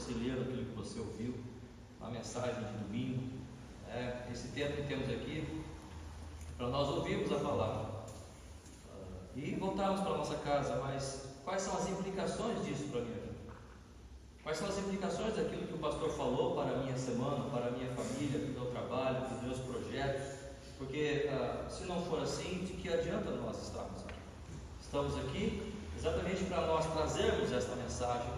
você ler aquilo que você ouviu, a mensagem de domingo, esse tempo que temos aqui, para nós ouvirmos a palavra e voltarmos para a nossa casa. Mas quais são as implicações disso para a minha vida? Quais são as implicações daquilo que o pastor falou para a minha semana, para a minha família, para o meu trabalho, para os meus projetos? Porque se não for assim, de que adianta nós estarmos aqui? Estamos aqui exatamente para nós trazermos esta mensagem,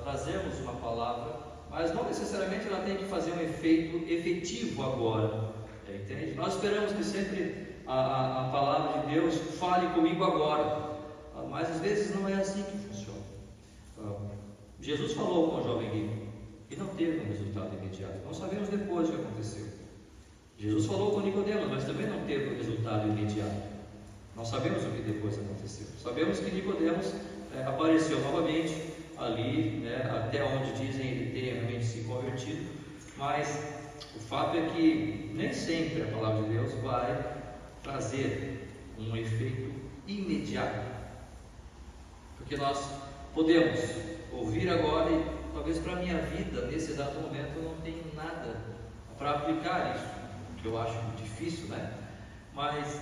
trazermos uma palavra, mas não necessariamente ela tem que fazer um efeito efetivo agora, entende? Nós esperamos que sempre a palavra de Deus fale comigo agora, mas às vezes não é assim que funciona. Jesus falou com o jovem rico e não teve um resultado imediato. Não sabemos depois o que aconteceu. Jesus falou com Nicodemos, mas também não teve um resultado imediato. Não sabemos o que depois aconteceu. Sabemos que Nicodemos apareceu novamente ali, até onde dizem ele tenha realmente se convertido, mas o fato é que nem sempre a palavra de Deus vai trazer um efeito imediato, porque nós podemos ouvir agora e talvez para a minha vida, nesse exato momento, eu não tenho nada para aplicar isso, que eu acho difícil, mas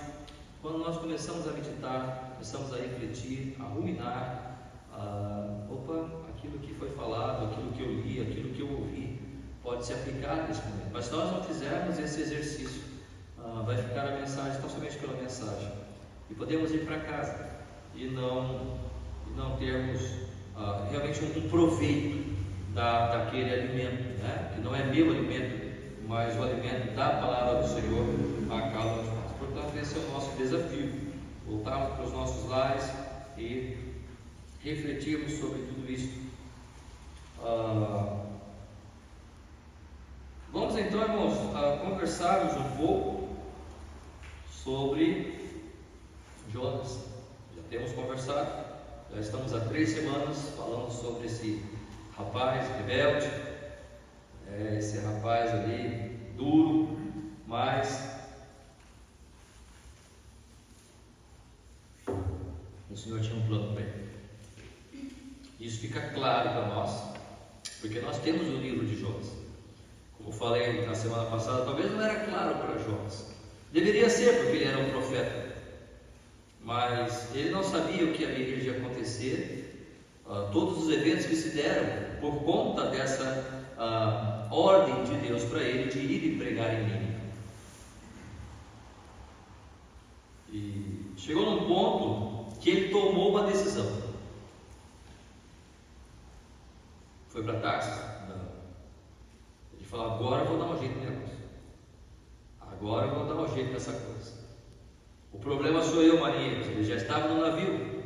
quando nós começamos a meditar, começamos a refletir, a ruminar, aquilo que foi falado, aquilo que eu li, aquilo que eu ouvi, pode se aplicar nesse momento. Mas se nós não fizermos esse exercício, vai ficar a mensagem tão somente pela mensagem, e podemos ir para casa e não termos realmente um proveito daquele alimento, que não é meu alimento, mas o alimento da palavra do Senhor a cada um de nós. Portanto, esse é o nosso desafio, voltarmos para os nossos lares e refletirmos sobre tudo isso. Vamos então, irmãos, conversarmos um pouco sobre Jonas. Já temos conversado, já estamos há 3 semanas falando sobre esse rapaz rebelde, esse rapaz ali duro, mas o Senhor tinha um plano para ele. Isso fica claro para nós, porque nós temos o livro de Jonas. Como falei na semana passada, talvez não era claro para Jonas. Deveria ser, porque ele era um profeta, mas ele não sabia o que haveria de acontecer, todos os eventos que se deram por conta dessa ordem de Deus para ele de ir e pregar em Nínive. E chegou num ponto que ele tomou uma decisão. Foi para Tarsis? Não. Ele falou: agora eu vou dar um jeito no negócio. Agora eu vou dar um jeito nessa coisa. O problema sou eu, marinheiros. Ele já estava no navio.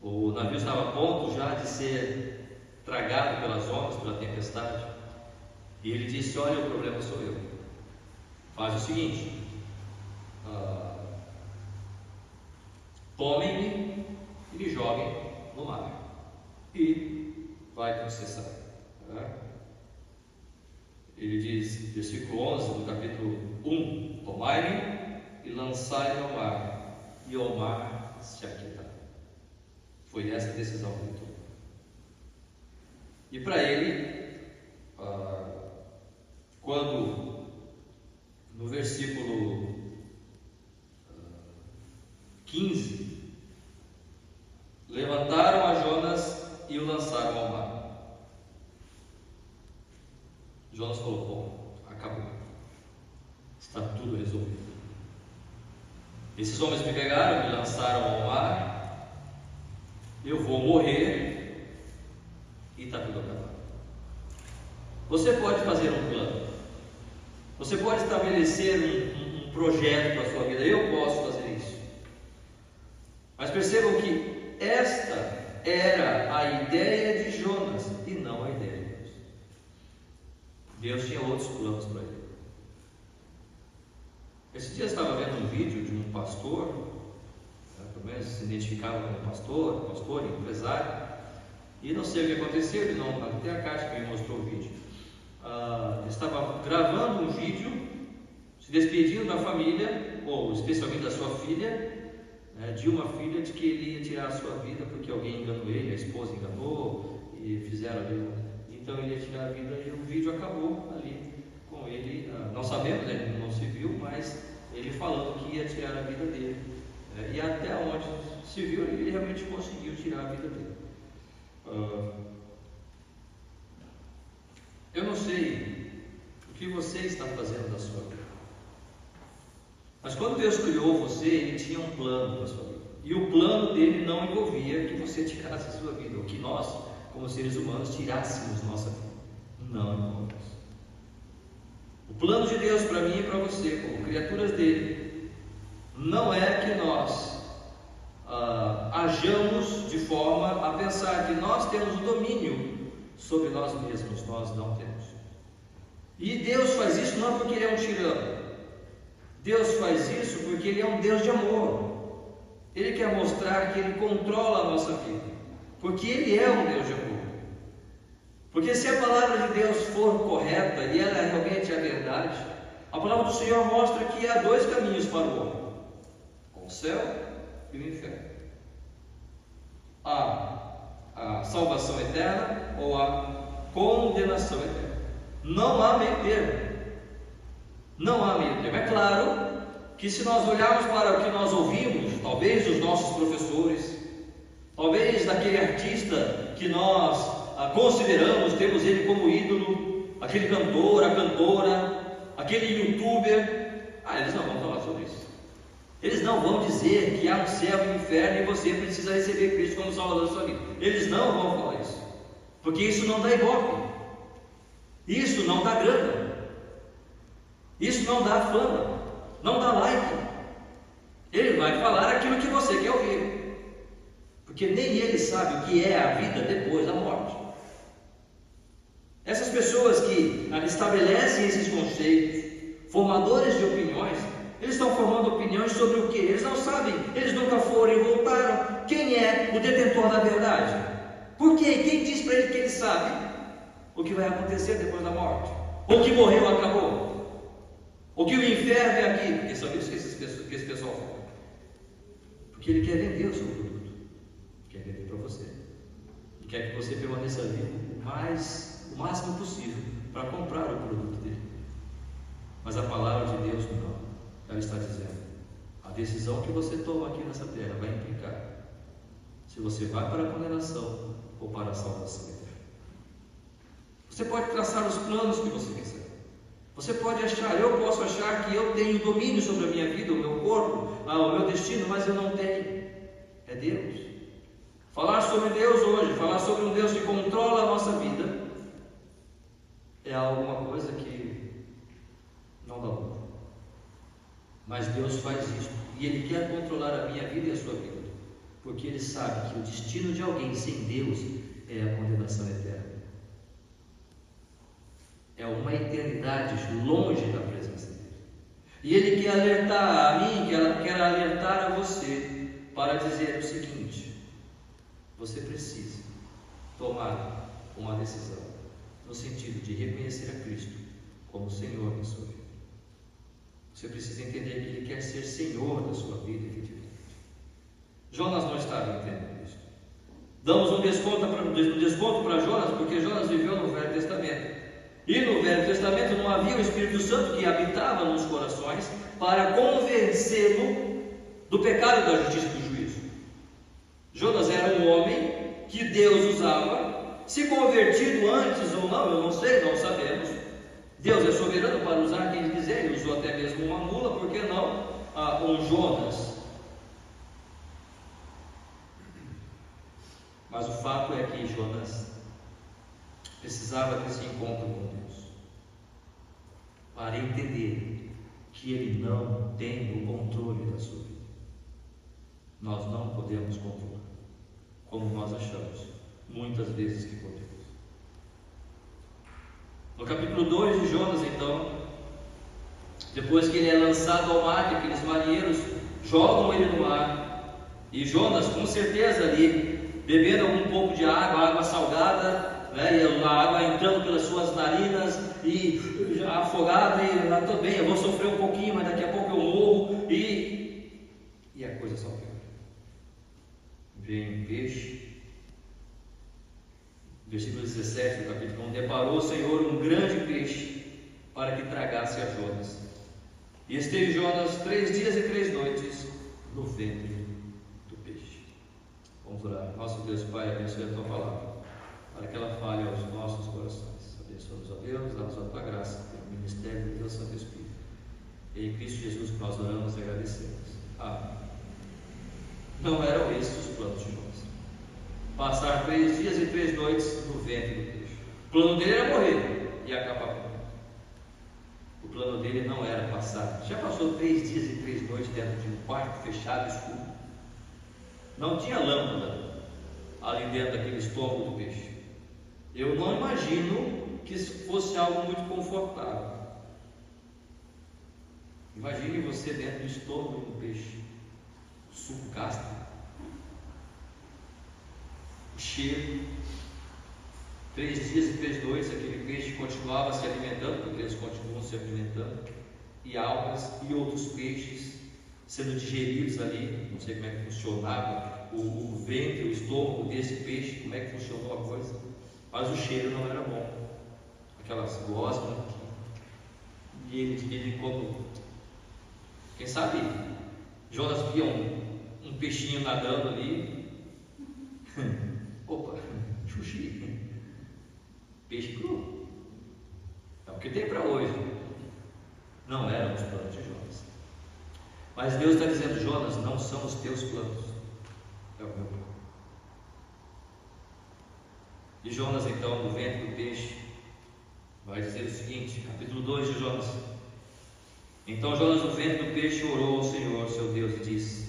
O navio estava a ponto já de ser tragado pelas ondas, pela tempestade. E ele disse: olha, o problema sou eu. Faz o seguinte: tomem-me e me joguem no mar. E vai processar. Ele diz, versículo 11 do capítulo 1: tomai-me e lançai-me ao mar, e ao mar se aquietará. Foi essa a decisão que ele tomou. E para ele, quando no versículo 15, levantaram a Jonas e o lançaram ao mar. Jonas falou: bom, acabou, está tudo resolvido. Esses homens me pegaram, me lançaram ao mar, eu vou morrer e está tudo acabado. Você pode fazer um plano, você pode estabelecer um projeto para a sua vida. Eu posso fazer isso, mas percebam que esta era a ideia de Jonas e não a ideia de Deus. Deus tinha outros planos para ele. Esse dia eu estava vendo um vídeo de um pastor, pelo menos se identificava como pastor, empresário, e não sei o que aconteceu, ele não, até a caixa que me mostrou o vídeo. Ele estava gravando um vídeo, se despedindo da família, ou especialmente da sua filha, de uma filha, de que ele ia tirar a sua vida porque alguém enganou ele, a esposa enganou e fizeram ali. Então ele a vida e o vídeo acabou ali com ele, não sabemos, ele não se viu, mas ele falando que ia tirar a vida dele, e até onde se viu, ele realmente conseguiu tirar a vida dele. Eu não sei o que você está fazendo da sua vida, mas quando Deus criou você, Ele tinha um plano para a sua vida, e o plano dele não envolvia que você tirasse a sua vida, ou que nós, como seres humanos, tirássemos nossa vida. Não envolve isso. O plano de Deus para mim e para você, como criaturas dele, não é que nós hajamos de forma a pensar que nós temos o domínio sobre nós mesmos. Nós não temos. E Deus faz isso não porque Ele é um tirano. Deus faz isso porque Ele é um Deus de amor. Ele quer mostrar que Ele controla a nossa vida, porque Ele é um Deus de amor. Porque se a palavra de Deus for correta, e ela realmente é a verdade, a palavra do Senhor mostra que há dois caminhos para o homem: o céu e o inferno. A salvação eterna ou a condenação eterna. Não há meio termo. Não há meio termo. É claro que se nós olharmos para o que nós ouvimos, talvez dos nossos professores, talvez daquele artista que nós consideramos, temos ele como ídolo, aquele cantor, a cantora, aquele youtuber, eles não vão falar sobre isso. Eles não vão dizer que há um céu e um inferno e você precisa receber Cristo como Salvador da sua vida. Eles não vão falar isso, porque isso não dá ibope, isso não dá grana, isso não dá fama, não dá like. Ele vai falar aquilo que você quer ouvir, porque nem ele sabe o que é a vida depois da morte. Essas pessoas que estabelecem esses conceitos, formadores de opiniões, eles estão formando opiniões sobre o que? Eles não sabem, eles nunca foram e voltaram. Quem é o detentor da verdade? Por quê? Quem diz para ele que ele sabe o que vai acontecer depois da morte? Ou que morreu, acabou? Ou que o inferno é aqui? Porque são isso que esse pessoal fala. Porque ele quer vender o seu produto, quer vender para você, e quer que você permaneça vivo o máximo possível para comprar o produto dele. Mas a palavra de Deus não. Ela está dizendo: a decisão que você toma aqui nessa terra vai implicar se você vai para a condenação ou para a salvação eterna. Você pode traçar os planos que você quiser. Você pode achar, eu posso achar que eu tenho domínio sobre a minha vida, o meu corpo, o meu destino, mas eu não tenho. É Deus. Falar sobre Deus hoje, falar sobre um Deus que controla a nossa vida, é alguma coisa que não dá bom. Mas Deus faz isso, e Ele quer controlar a minha vida e a sua vida, porque Ele sabe que o destino de alguém sem Deus é a condenação eterna. É uma eternidade longe da presença dele. E Ele quer alertar a mim, quer alertar a você, para dizer o seguinte: você precisa tomar uma decisão, no sentido de reconhecer a Cristo como Senhor da sua vida. Você precisa entender que Ele quer ser Senhor da sua vida, efetivamente. Jonas não estava entendendo isso. Damos um desconto para Jonas, porque Jonas viveu no Velho Testamento. E no Velho Testamento não havia o Espírito Santo que habitava nos corações para convencê-lo do pecado, da justiça e do juízo. Jonas era um homem que Deus usava, se convertido antes ou não, eu não sei, não sabemos. Deus é soberano para usar quem Ele quiser. Ele usou até mesmo uma mula, por que não um Jonas? Mas o fato é que Jonas precisava desse encontro com Deus para entender que Ele não tem o controle da sua vida. Nós não podemos controlar, como nós achamos muitas vezes que podemos. No capítulo 2 de Jonas, então, depois que ele é lançado ao mar, que aqueles marinheiros jogam ele no mar, e Jonas, com certeza ali, bebendo algum pouco de água salgada, e a água entrando pelas suas narinas, e afogado, e tudo bem, eu vou sofrer um pouquinho, mas daqui a pouco eu morro, e a coisa só piora. Vem um peixe, Versículo 17 do capítulo 1: Deparou o Senhor um grande peixe para que tragasse a Jonas. E esteve Jonas 3 dias e 3 noites no ventre do peixe. Vamos orar. Nosso Deus Pai, abençoe a Tua palavra, para que ela fale aos nossos corações. Abençoa-nos, ó Deus, dá-nos a Tua graça, pelo ministério do Teu Santo Espírito. Em Cristo Jesus que nós oramos e agradecemos. Amém. Não eram estes os planos de Jonas. Passar 3 dias e 3 noites no ventre do peixe. O plano dele era morrer e acabar com ele. O plano dele não era passar. Já passou 3 dias e 3 noites dentro de um quarto fechado, escuro. Não tinha lâmpada ali dentro daquele estômago do peixe. Eu não imagino que fosse algo muito confortável. Imagine você dentro do estômago do peixe, o suco gástrico, o cheiro. 3 dias e 3 noites aquele peixe continuava se alimentando, porque eles continuam se alimentando, e algas e outros peixes sendo digeridos ali. Não sei como é que funcionava o ventre, o estômago desse peixe, como é que funcionou a coisa, mas o cheiro não era bom, aquelas gosmas, e ele como, quem sabe Jonas via um peixinho nadando ali, opa, xuxi, peixe cru, é o que tem para hoje. Não eram os planos de Jonas, mas Deus está dizendo: Jonas, não são os teus planos, é o meu plano. E Jonas, então, no ventre do peixe, vai dizer o seguinte, capítulo 2 de Jonas: Então Jonas, no ventre do peixe, orou ao Senhor, seu Deus, e disse: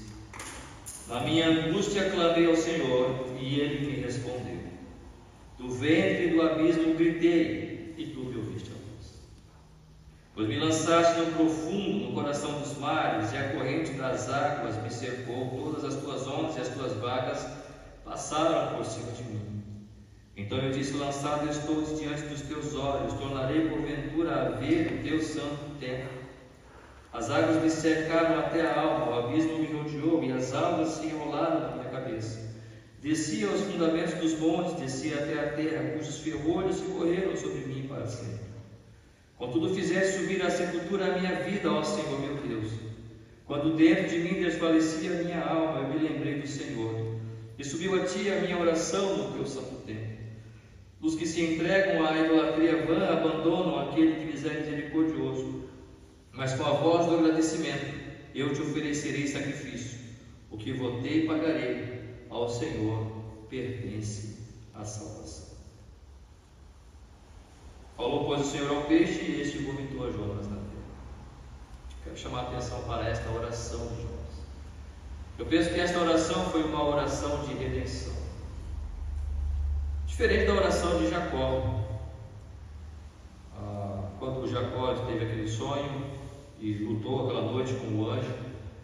Na minha angústia clamei ao Senhor, e Ele me respondeu. Do ventre do abismo gritei, e tu me ouviste a voz. Pois me lançaste no profundo, no coração dos mares, e a corrente das águas me cercou, todas as tuas ondas e as tuas vagas passaram por cima de mim. Então eu disse: Lançado estou diante dos teus olhos, tornarei porventura a ver o teu santo templo. As águas me cercaram até a alma, o abismo me rodeou, e as almas se enrolaram na minha cabeça. Desci aos fundamentos dos montes, desci até a terra, cujos ferrolhos se correram sobre mim para sempre. Contudo fizeste subir à sepultura a minha vida, ó Senhor meu Deus. Quando dentro de mim desfalecia a minha alma, eu me lembrei do Senhor, e subiu a ti a minha oração no teu santo templo. Os que se entregam à idolatria vã abandonam aquele que lhes é misericordioso, mas com a voz do agradecimento eu te oferecerei sacrifício. O que votei pagarei, ao Senhor pertence a salvação. Falou, pois, o Senhor ao peixe, e este vomitou a Jonas na terra. Quero chamar a atenção para esta oração de Jonas. Eu penso que esta oração foi uma oração de redenção, diferente da oração de Jacó. Quando Jacó teve aquele sonho e lutou aquela noite com o anjo,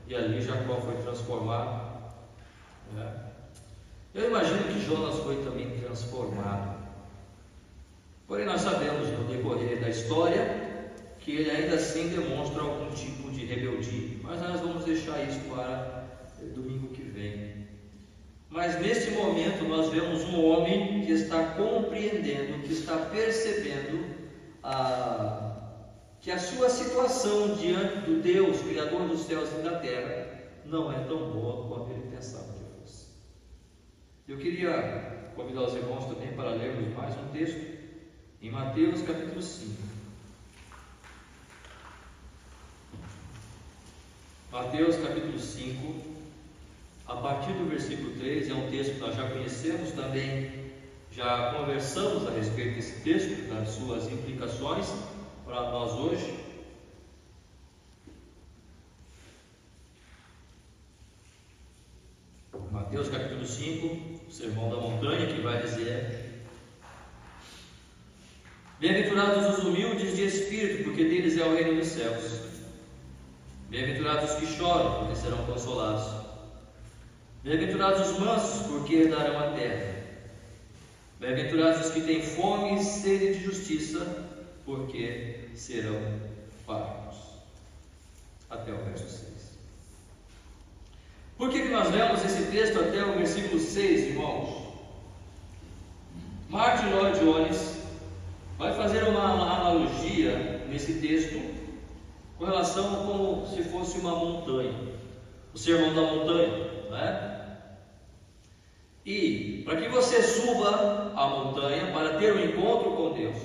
e ali Jacó foi transformado, né? Eu imagino que Jonas foi também transformado. Porém, nós sabemos no decorrer da história que ele ainda assim demonstra algum tipo de rebeldia, mas nós vamos deixar isso para domingo que vem. Mas neste momento nós vemos um homem que está compreendendo, que está percebendo que a sua situação diante do Deus, Criador dos céus e da terra, não é tão boa quanto ele pensava que fosse. Eu queria convidar os irmãos também para lermos mais um texto em Mateus capítulo 5. Mateus capítulo 5, a partir do versículo 3, é um texto que nós já conhecemos, também já conversamos a respeito desse texto, das suas implicações para nós hoje. Mateus capítulo 5, o sermão da montanha, que vai dizer: Bem-aventurados os humildes de espírito, porque deles é o reino dos céus. Bem-aventurados os que choram, porque serão consolados. Bem-aventurados os mansos, porque herdarão a terra. Bem-aventurados os que têm fome e sede de justiça, porque serão fartos. Até o verso 6. Por que nós lemos esse texto até o versículo 6, irmãos? Martin Lloyd Jones vai fazer uma analogia nesse texto com relação a como se fosse uma montanha, o sermão da montanha, não é? E para que você suba a montanha para ter um encontro com Deus,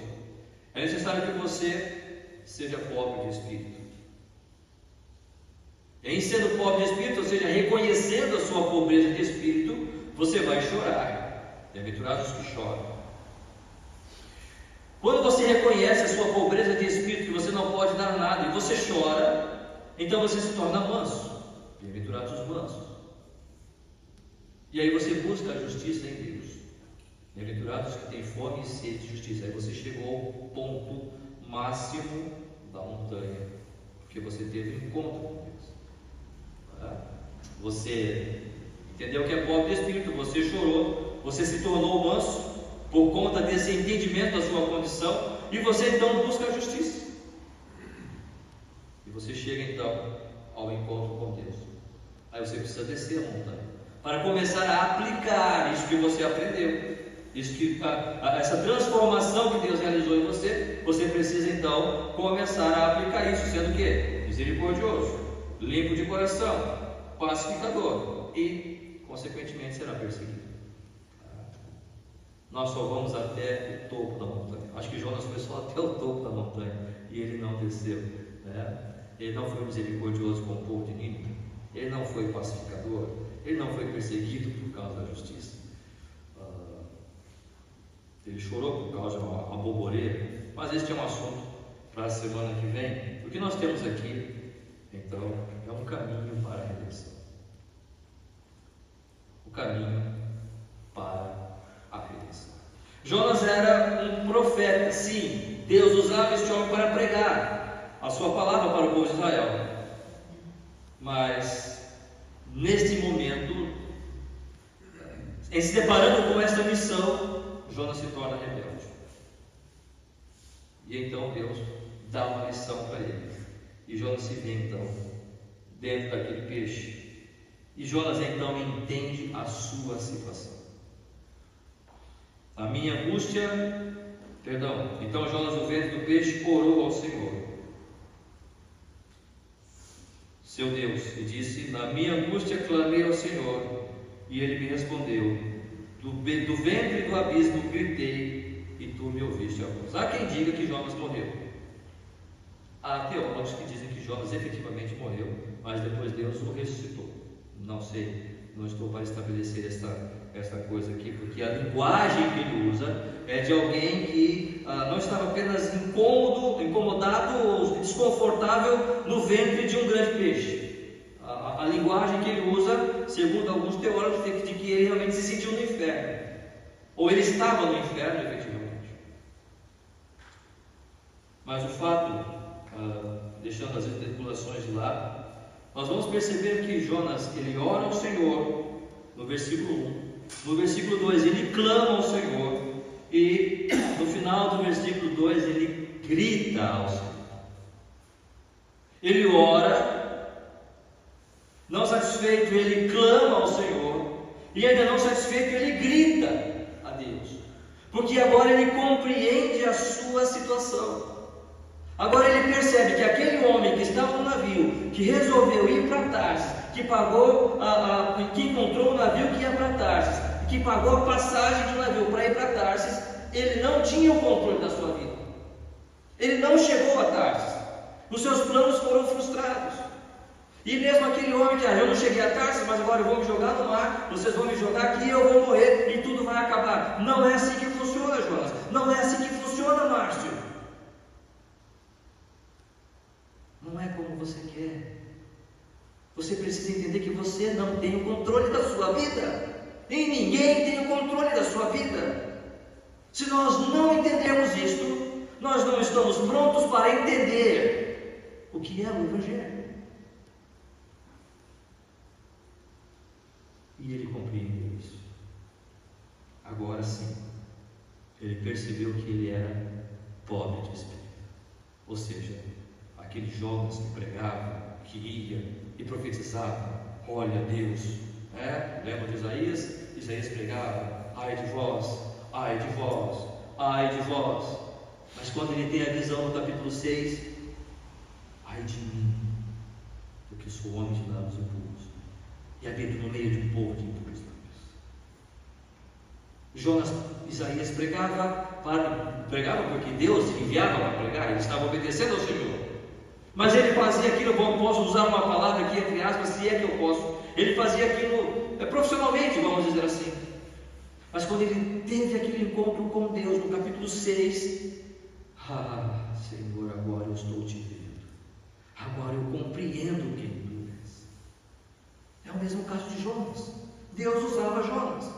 é necessário que você seja pobre de espírito. Em sendo pobre de espírito, ou seja, reconhecendo a sua pobreza de espírito, você vai chorar. Bem-aventurados os que choram. Quando você reconhece a sua pobreza de espírito, que você não pode dar nada, e você chora, então você se torna manso. Bem-aventurados os mansos. E aí você busca a justiça em Deus. Bem-aventurados os que têm fome e sede de justiça. Aí você chegou ao ponto máximo da montanha, porque você teve um encontro com Deus. Você entendeu que é pobre de espírito, você chorou, você se tornou manso por conta desse entendimento da sua condição, e você então busca a justiça. E você chega então ao encontro com Deus. Aí você precisa descer a montanha para começar a aplicar isso que você aprendeu, essa transformação que Deus realizou em você. Você precisa então começar a aplicar isso, sendo que misericordioso, limpo de coração, pacificador e consequentemente será perseguido. Nós só vamos até o topo da montanha. Acho que Jonas foi só até o topo da montanha e ele não desceu, né? Ele não foi misericordioso com o povo de Nínive, ele não foi pacificador, ele não foi perseguido por causa da justiça. Ele chorou por causa de uma boboreira, mas esse é um assunto para a semana que vem. O que nós temos aqui, então, é um caminho para a redenção. O caminho para a redenção. Jonas era um profeta, sim. Deus usava este homem para pregar a sua palavra para o povo de Israel. Mas, neste momento, em se deparando com esta missão, Jonas se torna rebelde. E então Deus dá uma lição para ele. E Jonas se vê então dentro daquele peixe. E Jonas então entende a sua situação. A minha angústia, então Jonas, o ventre do peixe, orou ao Senhor, seu Deus, e disse: na minha angústia clamei ao Senhor, e ele me respondeu. Do ventre do abismo gritei, e tu me ouviste a voz. Há quem diga que Jonas morreu. Há teólogos que dizem que Jonas efetivamente morreu, mas depois Deus o ressuscitou. Não sei, não estou para estabelecer esta coisa aqui, porque a linguagem que ele usa é de alguém que não estava apenas incomodado ou desconfortável no ventre de um grande peixe. A linguagem que ele usa, segundo alguns teólogos, é de que ele realmente se sentiu no inferno, ou ele estava no inferno efetivamente. Mas o fato, deixando as especulações de lado, nós vamos perceber que Jonas, ele ora ao Senhor no versículo 1, no versículo 2 ele clama ao Senhor, e no final do versículo 2 ele grita ao Senhor. Ele ora, não satisfeito, ele clama ao Senhor, e ainda não satisfeito, ele grita a Deus, porque agora ele compreende a sua situação. Agora ele percebe que aquele homem que estava no navio, que resolveu ir para Tarsis, que pagou, que encontrou o navio que ia para Tarsis, que pagou a passagem do navio para ir para Tarsis, ele não tinha o controle da sua vida. Ele não chegou a Tarsis. Os seus planos foram frustrados. E mesmo aquele homem que, eu não cheguei a Tarsis, mas agora eu vou me jogar no mar, vocês vão me jogar aqui, eu vou morrer e tudo vai acabar. Não é assim que funciona, Jonas. Não é assim que funciona, Márcio. Não é como você quer. Você precisa entender que você não tem o controle da sua vida. E ninguém tem o controle da sua vida. Se nós não entendermos isto, nós não estamos prontos para entender o que é o Evangelho. E ele compreendeu isso. Agora sim, ele percebeu que ele era pobre de espírito. Ou seja, aquele Jonas que pregava, que ia e profetizava: olha Deus, lembra de Isaías? Isaías pregava: ai de vós, ai de vós, ai de vós. Mas quando ele tem a visão no capítulo 6, ai de mim, porque sou homem de lábios impuros e habito no meio de um povo de impuros lábios. Jonas, Isaías pregava porque Deus enviava para pregar, ele estava obedecendo ao Senhor. Mas ele fazia aquilo, posso usar uma palavra aqui entre aspas, se é que eu posso. Ele fazia aquilo profissionalmente, vamos dizer assim. Mas quando ele teve aquele encontro com Deus no capítulo 6, Senhor, agora eu estou te vendo, agora eu compreendo quem tu és. É o mesmo caso de Jonas. Deus usava Jonas,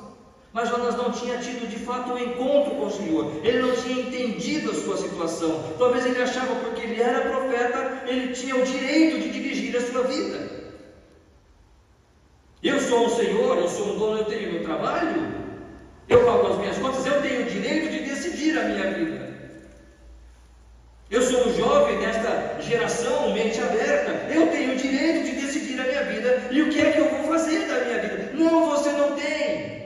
mas Jonas não tinha tido de fato um encontro com o Senhor, ele não tinha entendido a sua situação. Talvez ele achava porque ele era profeta, ele tinha o direito de dirigir a sua vida. Eu sou o Senhor, eu sou um dono, eu tenho meu trabalho, eu pago as minhas contas, eu tenho o direito de decidir a minha vida. Eu sou um jovem nesta geração, mente aberta, eu tenho o direito de decidir a minha vida e o que é que eu vou fazer da minha vida. Não, você não tem.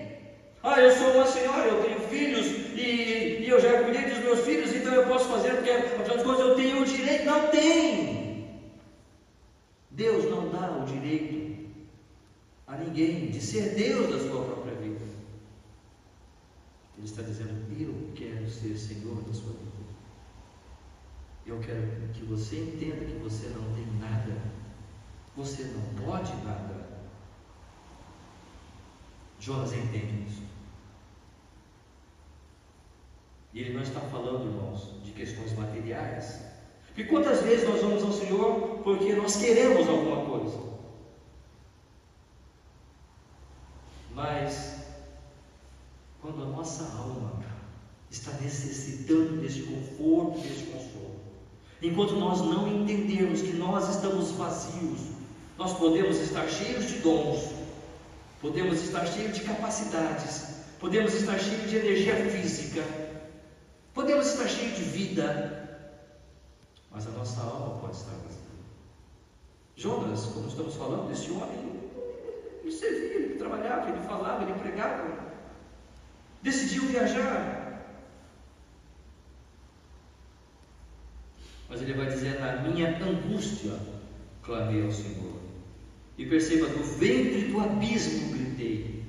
Eu sou uma senhora, eu tenho filhos e eu já cuidei dos meus filhos, então eu posso fazer porque afinal de contas eu tenho o direito. Não tem. Deus não dá o direito a ninguém de ser Deus da sua própria vida. Ele está dizendo: eu quero ser Senhor da sua vida. Eu quero que você entenda que você não tem nada, você não pode nada. Jonas entende isso. E ele não está falando, irmãos, de questões materiais. Porque quantas vezes nós vamos ao Senhor porque nós queremos alguma coisa, mas quando a nossa alma está necessitando deste conforto, deste consolo, enquanto nós não entendermos que nós estamos vazios, nós podemos estar cheios de dons, podemos estar cheios de capacidades, podemos estar cheios de energia física, podemos estar cheios de vida, mas a nossa alma pode estar vazia. Jonas, como estamos falando desse homem, ele servia, ele trabalhava, ele falava, ele pregava, decidiu viajar. Mas ele vai dizer: na minha angústia clamei ao Senhor, e perceba, do ventre do abismo gritei.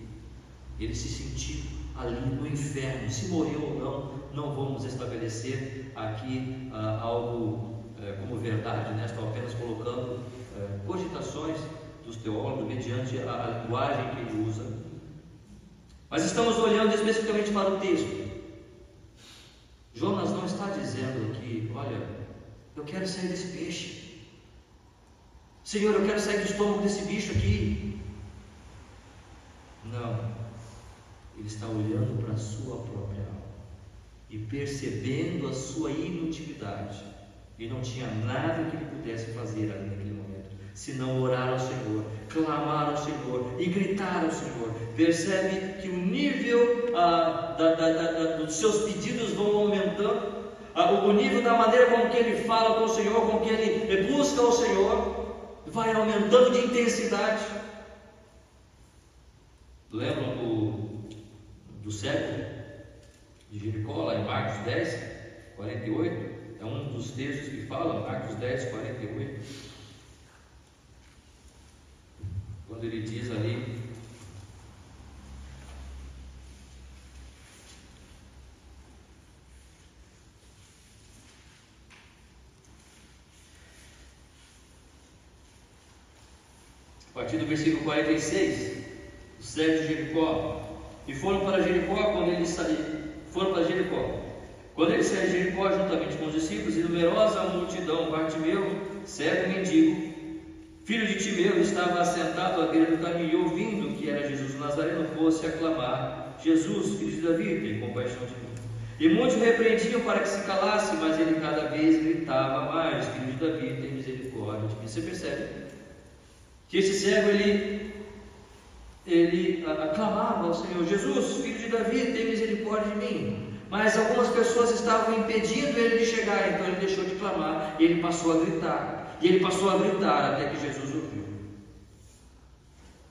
Ele se sentiu ali no inferno. Se morreu ou não vamos estabelecer aqui algo como verdade, né? Estou apenas colocando cogitações dos teólogos mediante a linguagem que ele usa. Mas estamos olhando especificamente para o texto. Jonas não está dizendo aqui: olha, eu quero sair desse peixe, Senhor, eu quero sair do estômago desse bicho aqui. Não. Ele está olhando para a sua própria alma e percebendo a sua inutilidade, e não tinha nada que ele pudesse fazer ali naquele momento, senão orar ao Senhor, clamar ao Senhor e gritar ao Senhor. Percebe que o nível dos seus pedidos vão aumentando, o nível da maneira como que ele fala com o Senhor, com que ele busca o Senhor, vai aumentando de intensidade. Lembram do cego de Jericó, lá em Marcos 10, 48? É um dos textos que fala, Marcos 10, 48. Quando ele diz ali: a partir do versículo 46, o cego de Jericó, e foram para Jericó quando ele saiu. Quando ele saiu de Jericó juntamente com os discípulos e numerosa multidão, Bartimeu, cego e mendigo, filho de Timeu, estava assentado à beira do caminho, e ouvindo que era Jesus o Nazareno, fosse aclamar: Jesus, filho de Davi, tem compaixão de mim. E muitos o repreendiam para que se calasse, mas ele cada vez gritava mais: Filho de Davi, tem misericórdia de mim. Você percebe que esse cego, ele aclamava ao Senhor: Jesus, filho de Davi, tem misericórdia de mim. Mas algumas pessoas estavam impedindo ele de chegar, então ele deixou de clamar e ele passou a gritar. E ele passou a gritar até que Jesus ouviu.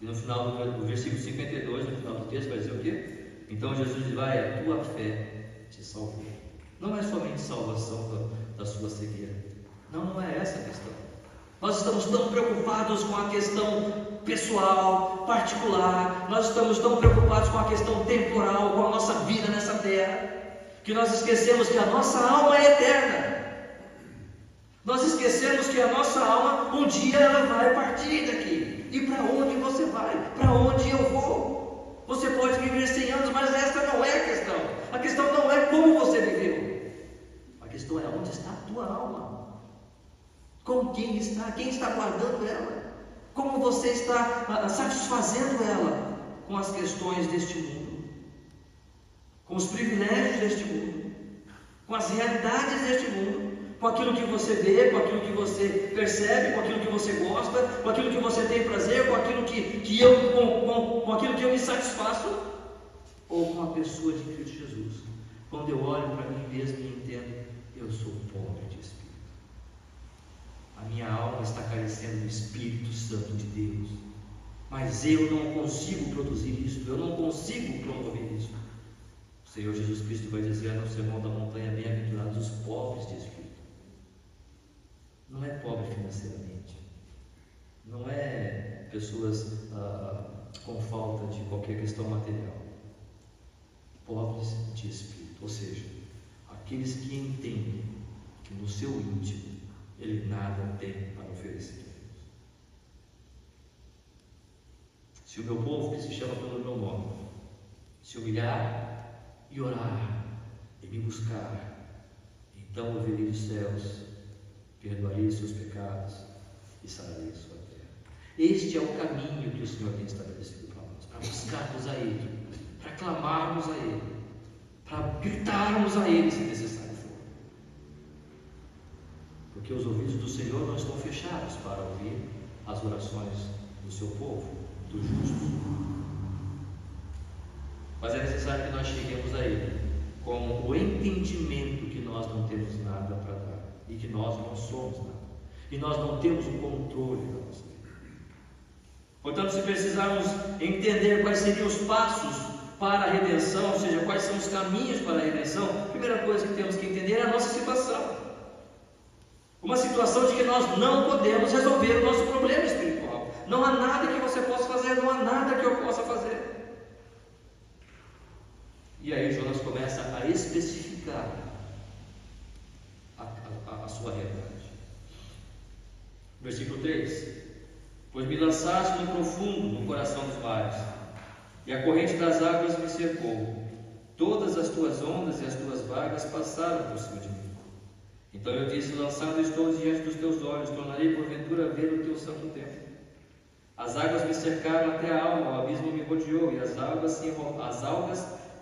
E no final do versículo 52, no final do texto, vai dizer o quê? Então Jesus diz: vai, a tua fé te salvou. Não é somente salvação da sua cegueira. Não é essa a questão. Nós estamos tão preocupados com a questão pessoal, particular, nós estamos tão preocupados com a questão temporal, com a nossa vida nessa terra, que nós esquecemos que a nossa alma é eterna. Nós esquecemos que a nossa alma, um dia ela vai partir daqui. E para onde você vai? Para onde eu vou? Você pode viver 100 anos, mas essa não é a questão. A questão não é como você viveu. A questão é onde está a tua alma. Com quem está guardando ela? Como você está satisfazendo ela com as questões deste mundo, com os privilégios deste mundo, com as realidades deste mundo, com aquilo que você vê, com aquilo que você percebe, com aquilo que você gosta, com aquilo que você tem prazer, com aquilo com aquilo que eu me satisfaço, ou com a pessoa de Cristo Jesus? Quando eu olho para mim mesmo e entendo, eu sou pobre de espírito. A minha alma está carecendo do Espírito Santo de Deus, mas eu não consigo produzir isso, eu não consigo promover isso. O Senhor Jesus Cristo vai dizer no Sermão da Montanha: bem-aventurados os pobres de espírito. Não é pobre financeiramente, não é pessoas com falta de qualquer questão material. Pobres de espírito, ou seja, aqueles que entendem que no seu íntimo ele nada tem para oferecer a Deus. Se o meu povo, que se chama pelo meu nome, se humilhar e orar e me buscar, então eu virei dos céus, perdoarei os seus pecados e sararei a sua terra. Este é o caminho que o Senhor tem estabelecido para nós, para buscarmos a Ele, para clamarmos a Ele, para gritarmos a Ele se necessário for. Porque os ouvidos do Senhor não estão fechados para ouvir as orações do seu povo, dos justos. Mas é necessário que nós cheguemos a Ele com o entendimento que nós não temos nada para dar e que nós não somos nada, e nós não temos o controle da nossa vida. Portanto, se precisarmos entender quais seriam os passos para a redenção, ou seja, quais são os caminhos para a redenção, a primeira coisa que temos que entender é a nossa situação. Uma situação de que nós não podemos resolver o nosso problema espiritual. Não há nada que você possa fazer, não há nada que eu possa fazer. E aí Jonas começa a especificar a sua realidade. Versículo 3: pois me lançaste no profundo, no coração dos mares, e a corrente das águas me cercou. Todas as tuas ondas e as tuas vagas passaram por cima de mim. Então eu disse: lançado estou diante dos teus olhos, tornarei porventura a ver o teu santo templo. As águas me cercaram até a alma, o abismo me rodeou, e as algas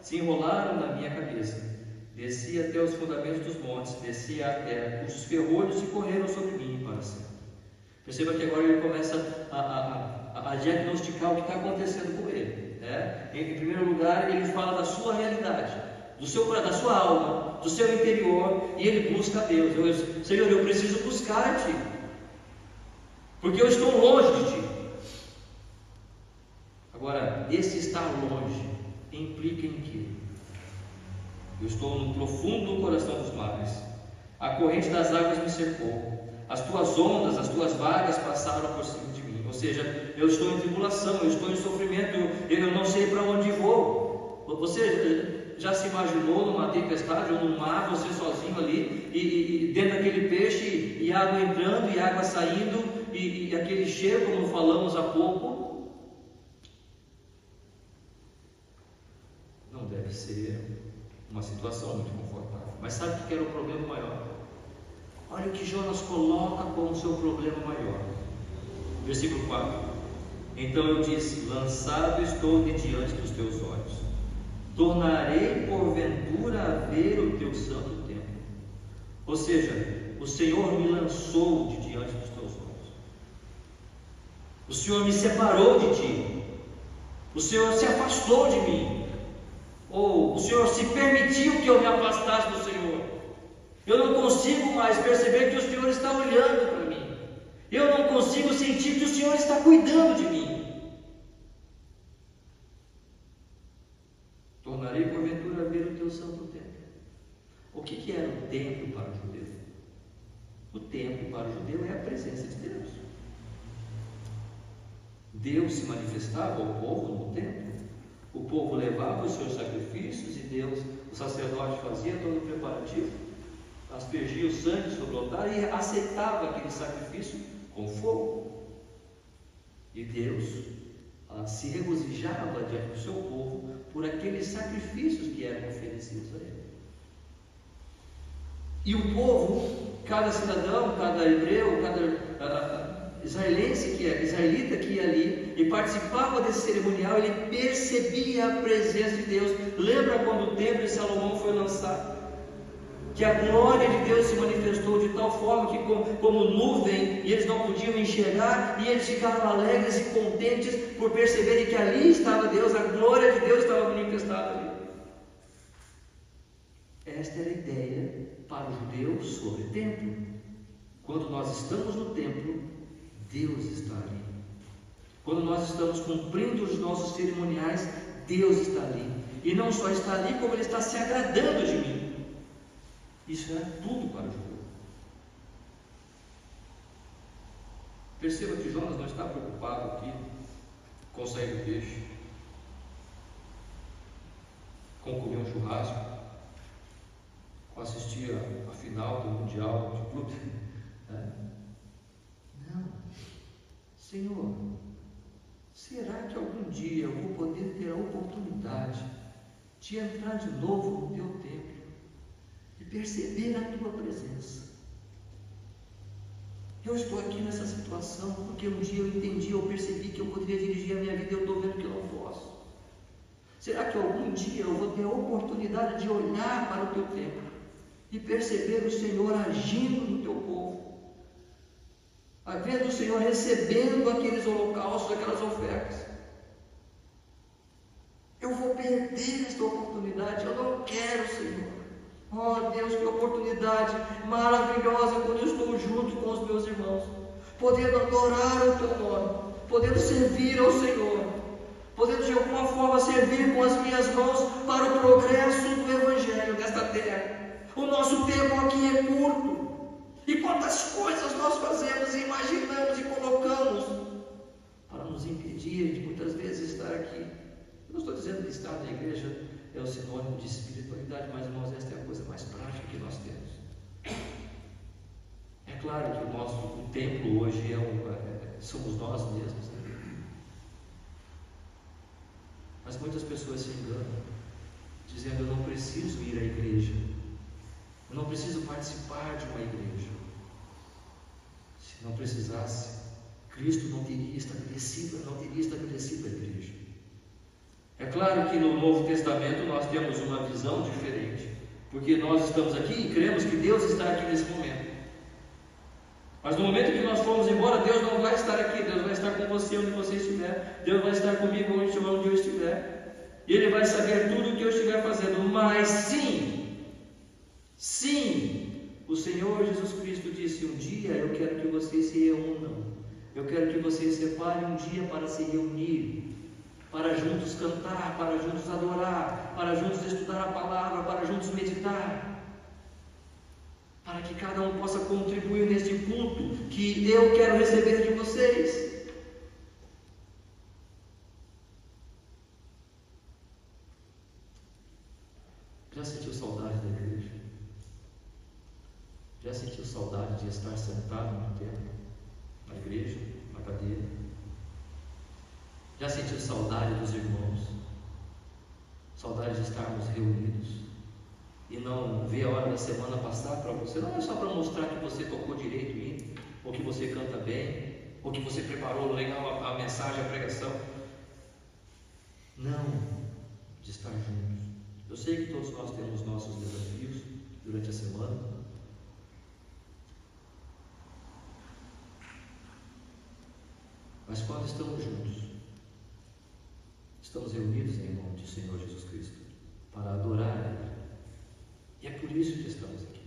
se enrolaram na minha cabeça. Desci até os fundamentos dos montes, desci à terra, cujos ferrolhos se correram sobre mim para sempre. Perceba que agora ele começa a diagnosticar o que está acontecendo com ele. Em primeiro lugar, ele fala da sua realidade, da sua alma, do seu interior, e ele busca a Deus. Senhor, eu preciso buscar a Ti, porque eu estou longe de Ti. Agora, esse estar longe implica em quê? Eu estou no profundo coração dos mares, a corrente das águas me cercou, as tuas ondas, as tuas vagas passaram por cima de mim. Ou seja, eu estou em tribulação, eu estou em sofrimento, eu não sei para onde vou. Você já se imaginou numa tempestade ou num mar, você sozinho ali, e dentro daquele peixe, e água entrando e água saindo, e aquele cheiro, como falamos há pouco? Não deve ser uma situação muito confortável. Mas sabe o que era o problema maior? Olha o que Jonas coloca como seu problema maior. Versículo 4: então eu disse: lançado estou de diante dos teus olhos, tornarei porventura a ver o teu santo templo. Ou seja, o Senhor me lançou de diante dos teus olhos, o Senhor me separou de Ti, o Senhor se afastou de mim, ou o Senhor se permitiu que eu me afastasse do Senhor. Eu não consigo mais perceber que o Senhor está olhando para mim, eu não consigo sentir que o Senhor está cuidando de mim. Tornarei templo para o judeu. O templo para o judeu é a presença de Deus. Deus se manifestava ao povo no templo. O povo levava os seus sacrifícios e Deus, o sacerdote, fazia todo o preparativo, aspergia o sangue sobre o altar e aceitava aquele sacrifício com fogo. E Deus se regozijava diante do seu povo por aqueles sacrifícios que eram oferecidos a ele. E o povo, cada cidadão, cada hebreu, cada israelita que ia ali e participava desse cerimonial, ele percebia a presença de Deus. Lembra quando o templo de Salomão foi lançado? Que a glória de Deus se manifestou de tal forma que como nuvem, e eles não podiam enxergar, e eles ficaram alegres e contentes por perceberem que ali estava Deus, a glória de Deus estava manifestada ali. Esta era a ideia para o judeu sobre o templo. Quando nós estamos no templo, Deus está ali. Quando nós estamos cumprindo os nossos cerimoniais, Deus está ali. E não só está ali, como Ele está se agradando de mim. Isso era tudo para o judeu. Perceba que Jonas não está preocupado aqui com sair do peixe, com comer um churrasco, com assistir a final do Mundial de Clube. Não. Senhor, será que algum dia eu vou poder ter a oportunidade de entrar de novo no teu templo e perceber a tua presença? Eu estou aqui nessa situação porque um dia eu entendi, eu percebi que eu poderia dirigir a minha vida e eu estou vendo que eu não posso. Será que algum dia eu vou ter a oportunidade de olhar para o teu templo e perceber o Senhor agindo no teu povo, vendo o Senhor recebendo aqueles holocaustos, aquelas ofertas? Eu vou perder esta oportunidade. Eu não quero, Senhor. Oh Deus, que oportunidade maravilhosa quando eu estou junto com os meus irmãos, podendo adorar o teu nome, podendo servir ao Senhor, podendo de alguma forma servir com as minhas mãos para o progresso do Evangelho desta terra. O nosso tempo aqui é curto, e quantas coisas nós fazemos e imaginamos e colocamos para nos impedir de muitas vezes estar aqui. Eu não estou dizendo que estar na igreja é o sinônimo de espiritualidade, mas, irmãos, esta é a coisa mais prática que nós temos. É claro que o templo hoje somos nós mesmos, né? Mas muitas pessoas se enganam, dizendo: eu não preciso ir à igreja, eu não preciso participar de uma igreja. Se não precisasse, Cristo não teria estabelecido a igreja. É claro que no Novo Testamento nós temos uma visão diferente, porque nós estamos aqui e cremos que Deus está aqui nesse momento. Mas no momento que nós formos embora, Deus não vai estar aqui. Deus vai estar com você onde você estiver. Deus vai estar comigo onde eu estiver. E Ele vai saber tudo o que eu estiver fazendo. Mas sim, o Senhor Jesus Cristo disse: um dia eu quero que vocês se reúnam. Eu quero que vocês separem um dia para se reunir, para juntos cantar, para juntos adorar, para juntos estudar a palavra, para juntos meditar, para que cada um possa contribuir neste culto que eu quero receber de vocês. Já sentiu saudade da igreja? Já sentiu saudade de estar sentado no templo, na igreja, na cadeira? Já sentiu saudade dos irmãos? Saudade de estarmos reunidos e não ver a hora da semana passar para você? Não é só para mostrar que você tocou direito o hino, ou que você canta bem, ou que você preparou legal a mensagem, a pregação. Não, de estar juntos. Eu sei que todos nós temos nossos desafios durante a semana, mas quando estamos juntos, estamos reunidos em nome do Senhor Jesus Cristo para adorar a Ele. E é por isso que estamos aqui.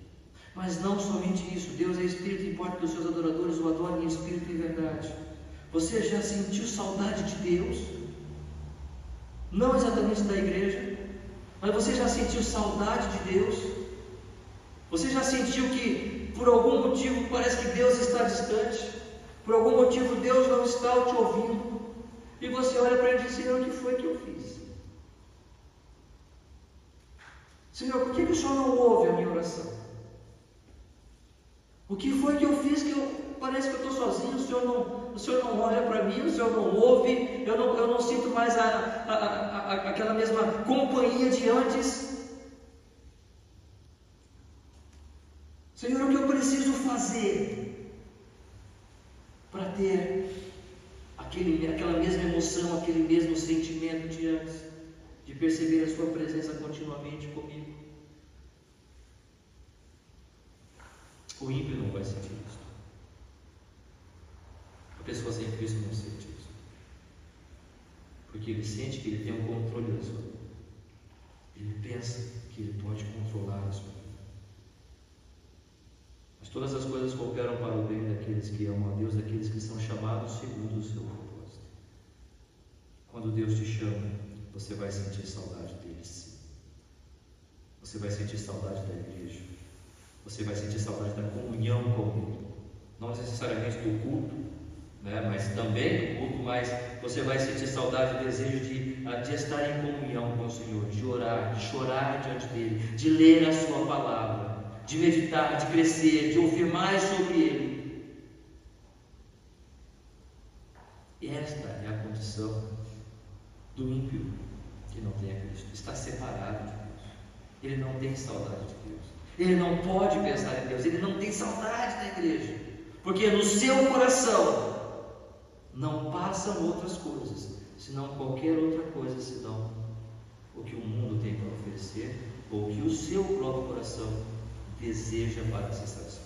Mas não somente isso. Deus é Espírito e importa que os seus adoradores o adorem em Espírito e em verdade. Você já sentiu saudade de Deus? Não exatamente da igreja, mas você já sentiu saudade de Deus? Você já sentiu que por algum motivo parece que Deus está distante? Por algum motivo Deus não está te ouvindo? E você olha para ele e diz: Senhor, o que foi que eu fiz? Senhor, por que o Senhor não ouve a minha oração? O que foi que eu fiz que parece que eu estou sozinho? O Senhor não olha para mim, o Senhor não ouve, eu não sinto mais aquela mesma companhia de antes. Senhor, o que eu preciso fazer para ter aquela mesma emoção, aquele mesmo sentimento de antes, de perceber a sua presença continuamente comigo? O ímpio não vai sentir isso. A pessoa sem Cristo não sente isso, porque ele sente que ele tem um controle da sua vida. Ele pensa que ele pode controlar a sua vida. Mas todas as coisas cooperam para o bem daqueles que amam a Deus, daqueles que são chamados segundo o seu propósito. Quando Deus te chama, você vai sentir saudade dele, sim. Você vai sentir saudade da igreja. Você vai sentir saudade da comunhão com ele. Não necessariamente do culto, mas também do culto, mas você vai sentir saudade e desejo de estar em comunhão com o Senhor, de orar, de chorar diante dele, de ler a sua palavra, de meditar, de crescer, de ouvir mais sobre ele. Esta é a condição do ímpio que não tem a Cristo. Está separado de Deus. Ele não tem saudade de Deus. Ele não pode pensar em Deus. Ele não tem saudade da igreja. Porque no seu coração não passam outras coisas, senão qualquer outra coisa, senão o que o mundo tem para oferecer, ou o que o seu próprio coração deseja para se satisfazer.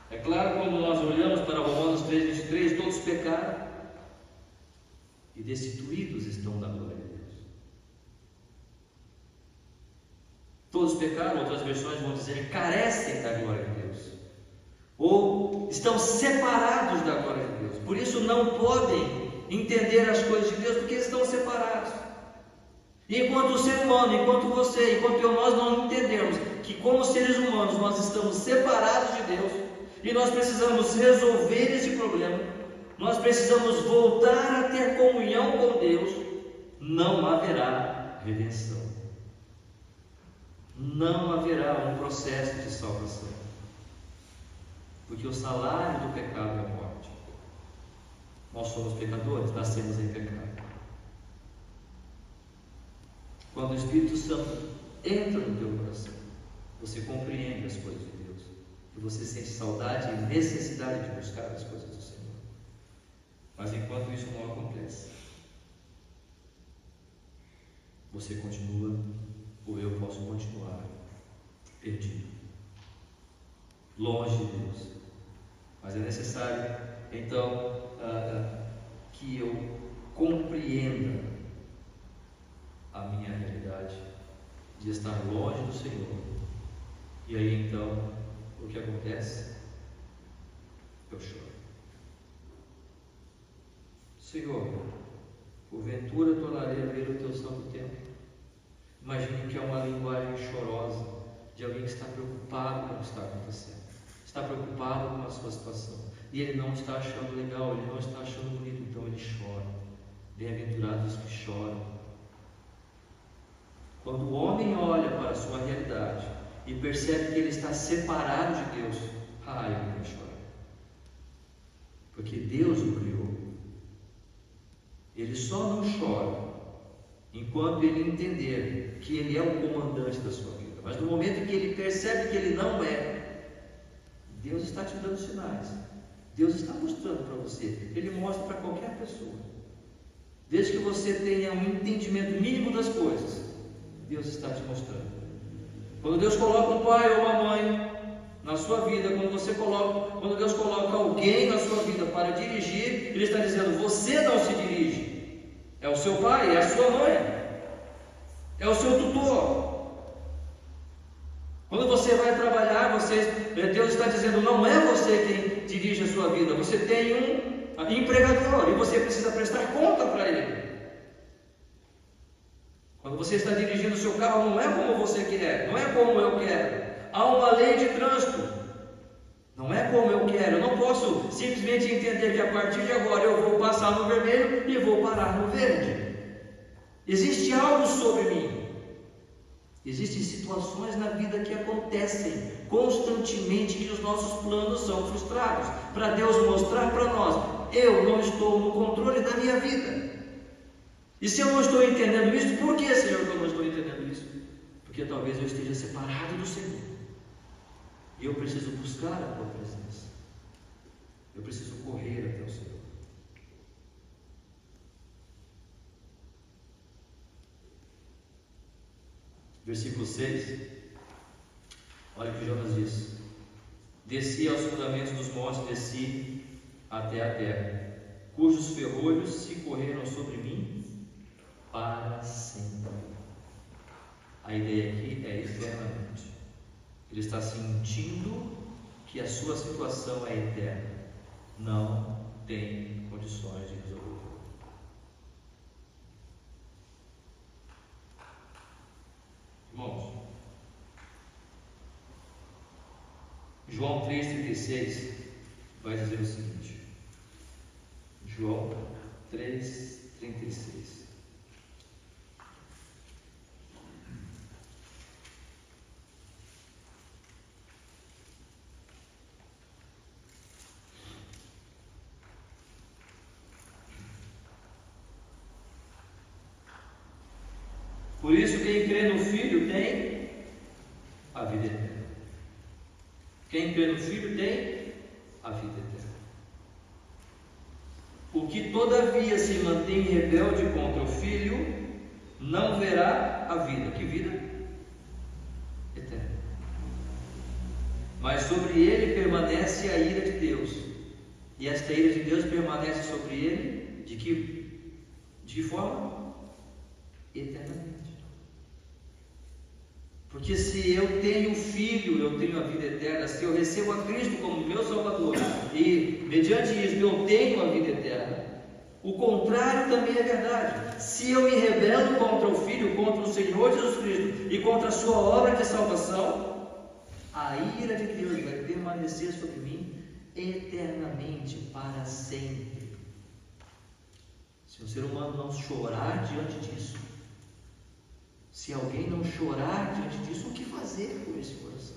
É claro, quando nós olhamos para Romanos 3:23, todos pecaram e destituídos estão da glória de Deus. Todos pecaram, outras versões vão dizer, carecem da glória de Deus, ou estão separados da glória de Deus. Por isso não podem entender as coisas de Deus, porque estão separados. E enquanto o ser humano, enquanto você, enquanto eu, nós não entendermos que como seres humanos nós estamos separados de Deus, e nós precisamos resolver esse problema, nós precisamos voltar a ter comunhão com Deus, não haverá redenção. Não haverá um processo de salvação. Porque o salário do pecado é a morte. Nós somos pecadores, nascemos em pecado. Quando o Espírito Santo entra no teu coração, você compreende as coisas de Deus, e você sente saudade e necessidade de buscar as coisas do Senhor. Mas enquanto isso não acontece, você continua, ou eu posso continuar, perdido, longe de Deus. Mas é necessário, então, que eu compreenda a minha realidade de estar longe do Senhor. E aí então, o que acontece? Eu choro. Senhor, porventura tornarei a ver o teu santo templo. Imagine que é uma linguagem chorosa de alguém que está preocupado com o que está acontecendo, está preocupado com a sua situação, e ele não está achando legal, ele não está achando bonito, então ele chora. Bem-aventurados os que choram. Quando o homem olha para a sua realidade e percebe que ele está separado de Deus, ele vai chorar, porque Deus o criou. Ele só não chora enquanto ele entender que ele é o comandante da sua vida. Mas no momento que ele percebe que ele não é, Deus está te dando sinais. Deus está mostrando para você. Ele mostra para qualquer pessoa. Desde que você tenha um entendimento mínimo das coisas, Deus está te mostrando. Quando Deus coloca um pai ou uma mãe na sua vida, quando Deus coloca alguém na sua vida para dirigir, Ele está dizendo: você não se dirige. É o seu pai, é a sua mãe, é o seu tutor. Quando você vai trabalhar, Deus está dizendo: não é você quem dirige a sua vida, você tem um empregador e você precisa prestar conta para ele. Quando você está dirigindo o seu carro, não é como você quer, não é como eu quero. Há uma lei de trânsito. Não é como eu quero. Eu não posso simplesmente entender que a partir de agora eu vou passar no vermelho e vou parar no verde. Existe algo sobre mim. Existem situações na vida que acontecem constantemente que os nossos planos são frustrados, para Deus mostrar para nós: eu não estou no controle da minha vida. E se eu não estou entendendo isso, por que, Senhor, que eu não estou entendendo isso? Porque talvez eu esteja separado do Senhor, e eu preciso buscar a Tua presença, eu preciso correr até o Senhor. Versículo 6, olha o que Jonas diz: desci aos fundamentos dos montes, desci até a terra, cujos ferrolhos se correram sobre mim para sempre. A ideia aqui é eternamente. Ele está sentindo que a sua situação é eterna, não tem condições de resolver. Irmãos, João 3,36 vai dizer o seguinte. João 3,36. Por isso, quem crê no Filho tem a vida eterna. Quem crê no Filho tem a vida eterna. O que todavia se mantém rebelde contra o Filho não verá a vida. Que vida? Eterna. Mas sobre ele permanece a ira de Deus. E esta ira de Deus permanece sobre ele de que forma? Eternamente. Porque se eu tenho Filho, eu tenho a vida eterna. Se eu recebo a Cristo como meu Salvador e mediante isso eu tenho a vida eterna, o contrário também é verdade. Se eu me rebelo contra o Filho, contra o Senhor Jesus Cristo e contra a sua obra de salvação, a ira de Deus vai permanecer sobre mim eternamente, para sempre. Se o ser humano não chorar diante disso, se alguém não chorar diante disso, o que fazer com esse coração?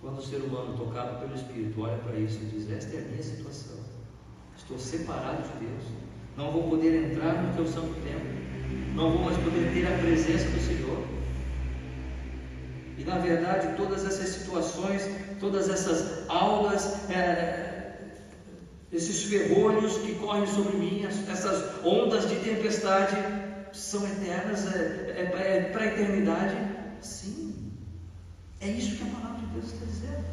Quando o ser humano, tocado pelo Espírito, olha para isso e diz: esta é a minha situação, estou separado de Deus, não vou poder entrar no teu santo templo, não vou mais poder ter a presença do Senhor. E na verdade, todas essas situações, todas essas aulas, esses ferrolhos que correm sobre mim, essas ondas de tempestade, são eternas, para a eternidade? Sim, é isso que a palavra de Deus está dizendo.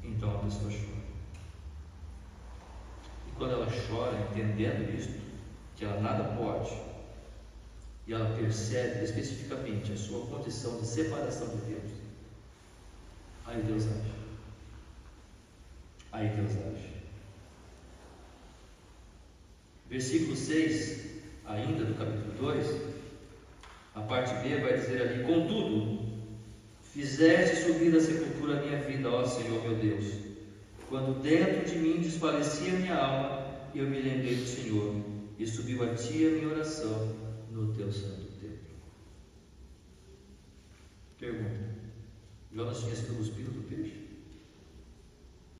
Então a pessoa chora. E quando ela chora, entendendo isto, que ela nada pode, e ela percebe especificamente a sua condição de separação de Deus, aí Deus age. Aí Deus age. Versículo 6, ainda do capítulo 2, a parte B vai dizer ali: contudo, fizeste subir da sepultura a minha vida, ó Senhor meu Deus, quando dentro de mim desfalecia a minha alma, eu me lembrei do Senhor, e subiu a ti a minha oração no teu santo templo. Pergunta: Jonas tinha sido cuspido do peixe?